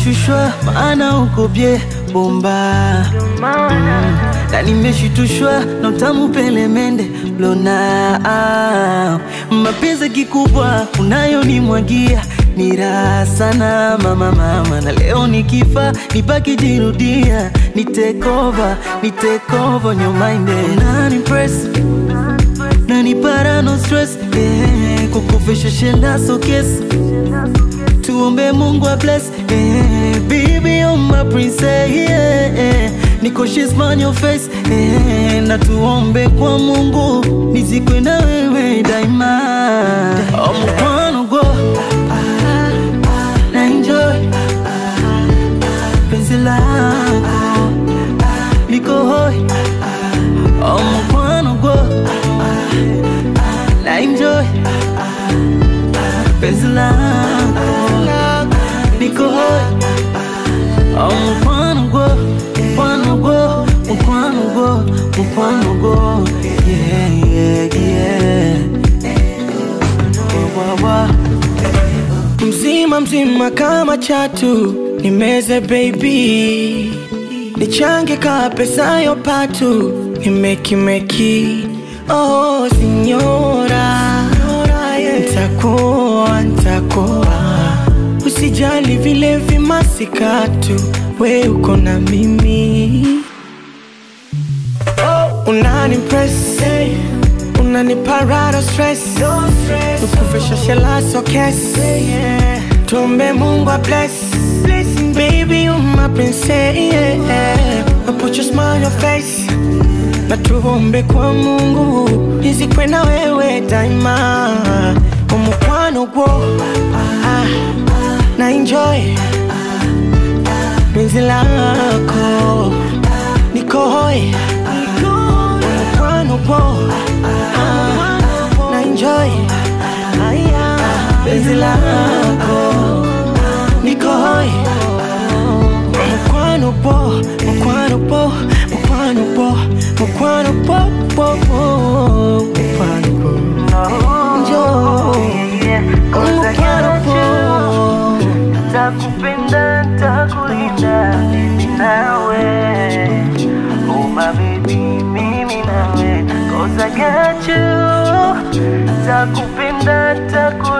nimeshushwa maana uko bie bomba. Na nimeshitushwa na utamu pele mende lona. Mapenzi kikubwa unayonimwagia ni raha sana mama mama. Na leo nikifa nibaki jirudia. Ni take over your mind. Nani impress, nani para no stress. Kukufisha shela so kiss. Tuombe Mungu a bless. Baby you're my princess, yeah. Niko she's on your face, na tuombe kwa Mungu nizikwe na wewe daima. Mkwano go na enjoy penzi lako liko hoi. Mkwano go na enjoy penzi lako liko hoi. Mkwano go, mkwano go, mkwano go, mkwano go, yeah, yeah, yeah. Mzima mzima kama chatu nimeze baby, nichange ka pesa yo patu nimeki. Oh signora, ntakuwa usijali vile vimasikatu, we uko na mimi. Unani impress, unani parado stress, ukufisha shela so kiss. Tuombe Mungu a bless, baby you my princess, yeah. I put your smile on your face, na tuombe kwa Mungu nizikwe na wewe daima. Mkwano go na enjoy penzi lako niko hoi. Mkwano go na enjoy penzi lako niko hoi. Mkwano go, mkwano go, mkwano go, mkwano go, mkwano go. Takupenda, takulinda, mimi nawe. Oh my baby, mimi nawe. 'Cause I got you. Takupenda, takulinda.